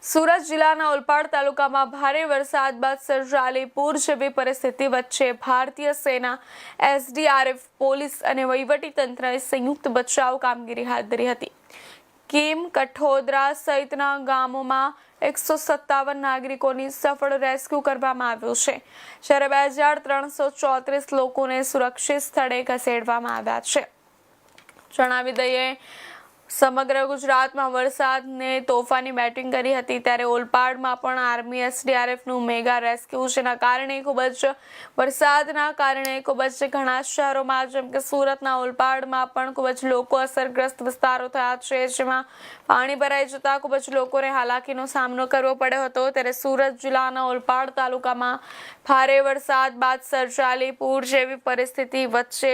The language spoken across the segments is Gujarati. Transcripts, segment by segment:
સુરત જિલ્લાના ઓલપાડ તાલુકામાં ભારે વરસાદ બાદ સર્જાયેલી પૂર જેવી પરિસ્થિતિ વચ્ચે ભારતીય સેના, એસડીઆરએફ, પોલીસ અને વહીવટીતંત્રએ સંયુક્ત બચાવ કામગીરી હાથ ધરી હતી। કીમ, કઠોદરા સહિતના ગામોમાં 157 નાગરિકોની સફળ રેસ્ક્યુ કરવામાં આવ્યું છે, જ્યારે 2334 લોકોને સુરક્ષિત સ્થળે ખસેડવામાં આવ્યા છે। જણાવી દઈએ, સમગ્ર ગુજરાતમાં વરસાદને તોફાની બેટિંગ કરી હતી, ત્યારે ઓલપાડમાં પણ આર્મી, એસડીઆરએફનું મેગા રેસ્ક્યુ, જેના કારણે વરસાદના કારણે ખૂબ જ ઘણા શહેરોમાં જેમ કે સુરતના ઓલપાડમાં પણ ખૂબ જ લોકો અસરગ્રસ્ત વિસ્તારો થયા છે, જેમાં પાણી ભરાઈ જતા ખૂબ જ લોકોને હાલાકીનો સામનો કરવો પડ્યો હતો। ત્યારે સુરત જિલ્લાના ઓલપાડ તાલુકામાં ભારે વરસાદ બાદ સર્જાયેલી પૂર જેવી પરિસ્થિતિ વચ્ચે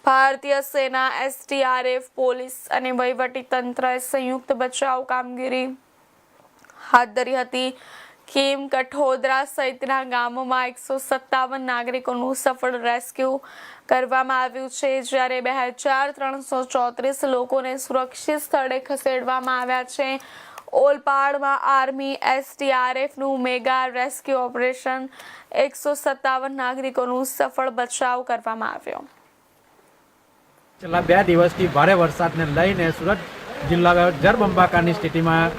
ભારતીય સેના, એસડીઆરએફ, પોલીસ અને વહીવટીતંત્રએ સંયુક્ત બચાવ કામગીરી હાથ ધરી હતી। કીમ, કઠોદરા સહિતના ગામોમાં 157 નાગરિકોનું સફળ રેસ્ક્યુ કરવામાં આવ્યું છે, જ્યારે 2334 લોકોને સુરક્ષિત સ્થળે ખસેડવામાં આવ્યા છે। ઓલપાડમાં આર્મી, એસડીઆરએફનું મેગા રેસ્ક્યુ ઓપરેશન, 157 નાગરિકોનું સફળ બચાવ કરવામાં આવ્યો। છેલ્લા 2 દિવસથી ભારે વરસાદને લઈને સુરત જિલ્લા જળબંબાકારની સ્થિતિમાં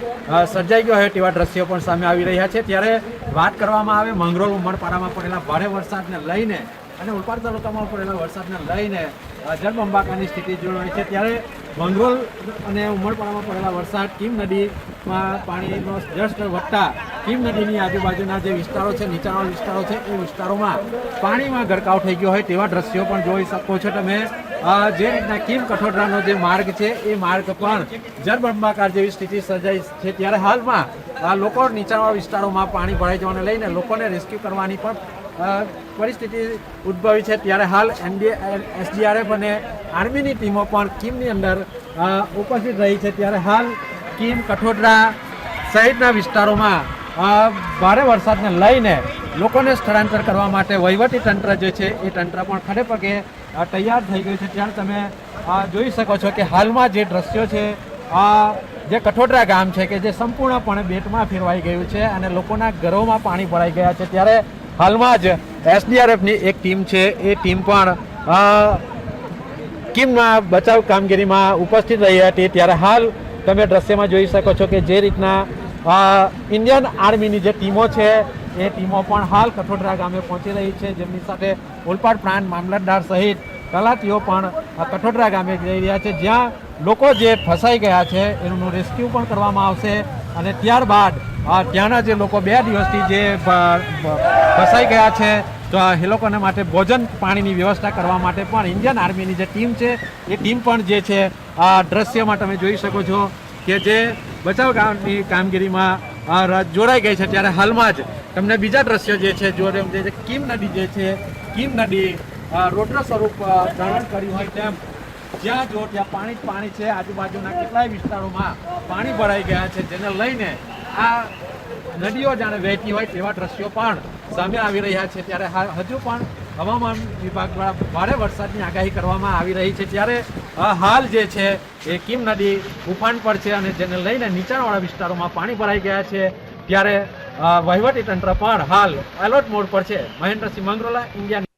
સર્જાઈ ગયો હોય તેવા દ્રશ્યો પણ સામે આવી રહ્યા છે। ત્યારે વાત કરવામાં આવે મંગરોળ ઉમરપાડામાં પડેલા ભારે વરસાદને લઈને અને ઓલપાડ તાલુકામાં પડેલા વરસાદને લઈને જળબંબાકારની સ્થિતિ જોઈ છે। ત્યારે મંગરોળ અને ઉમરપાડામાં પડેલા વરસાદ કીમ નદીમાં પાણીનો જળસ્તર વધતા કીમ નદીની આજુબાજુના જે વિસ્તારો છે, નીચાણવાળા વિસ્તારો છે, એ વિસ્તારોમાં પાણીમાં ગરકાવ થઈ ગયો હોય તેવા દ્રશ્યો પણ જોઈ શકો છો તમે। જે રીતના કીમ કઠોદરાનો જે માર્ગ છે એ માર્ગ પણ જળબંબાકાર જેવી સ્થિતિ સર્જાઈ છે। ત્યારે હાલમાં લોકો નીચાણવાળા વિસ્તારોમાં પાણી ભરાઈ જવાને લઈને લોકોને રેસ્ક્યુ કરવાની પણ પરિસ્થિતિ ઉદ્ભવી છે। ત્યારે હાલ એસડીઆરએફ અને આર્મીની ટીમો પણ કીમની અંદર ઉપસ્થિત રહી છે। ત્યારે હાલ કીમ, કઠોદરા સહિતના વિસ્તારોમાં ભારે વરસાદને લઈને લોકોને સ્થળાંતર કરવા માટે વહીવટી તંત્ર જે છે એ તંત્ર પણ ખડે પગે તૈયાર થઈ ગયું છે। ત્યારે તમે જોઈ શકો છો કે હાલમાં જે દ્રશ્યો છે, જે કઠોદરા ગામ છે કે જે સંપૂર્ણપણે બેટમાં ફેરવાઈ ગયું છે અને લોકોના ઘરોમાં પાણી ભરાઈ ગયા છે। ત્યારે હાલમાં જ એસડીઆરએફની એક ટીમ છે, એ ટીમ પણ કીમના બચાવ કામગીરીમાં ઉપસ્થિત રહી હતી। ત્યારે હાલ તમે દ્રશ્યમાં જોઈ શકો છો કે જે રીતના ઇન્ડિયન આર્મીની જે ટીમો છે એ ટીમો પણ હાલ કઠોદરા ગામે પહોંચી રહી છે, જેમની સાથે ઓલપાડ પ્રાંત મામલતદાર સહિત તલાટીઓ પણ કઠોદરા ગામે જઈ રહ્યા છે, જ્યાં લોકો જે ફસાઈ ગયા છે એનું રેસ્ક્યુ પણ કરવામાં આવશે અને ત્યારબાદ ત્યાંના જે લોકો 2 દિવસથી જે ફસાઈ ગયા છે તો એ લોકોને માટે ભોજન પાણીની વ્યવસ્થા કરવા માટે પણ ઇન્ડિયન આર્મીની જે ટીમ છે એ ટીમ પણ જે છે આ દ્રશ્યમાં તમે જોઈ શકો છો કે જે બચાવ કામગીરીમાં જોડાઈ ગઈ છે। ત્યારે હાલમાં જ તમને બીજા દ્રશ્યો જે છે જોડે કીમ નદી જે છે, કીમ નદી રૌદ્ર સ્વરૂપ ધારણ કર્યું હોય તેમ જ્યાં જો ત્યાં પાણી છે। આજુબાજુના કેટલાય વિસ્તારોમાં પાણી ભરાઈ ગયા છે, જેને લઈને આ નદીઓ જાણે વહેતી હોય તેવા દ્રશ્યો પણ સામે આવી રહ્યા છે। ત્યારે હજુ પણ હવામાન વિભાગ દ્વારા ભારે વરસાદની આગાહી કરવામાં આવી રહી છે। ત્યારે હાલ જે છે એ કીમ નદી ઉફાન પર છે અને જેને લઈને નીચાણવાળા વિસ્તારોમાં પાણી ભરાઈ ગયા છે। ત્યારે વહીવટી તંત્ર પણ હાલ એલર્ટ મોડ પર છે। મહેન્દ્રસિંહ મંગરોલા, ઇન્ડિયા।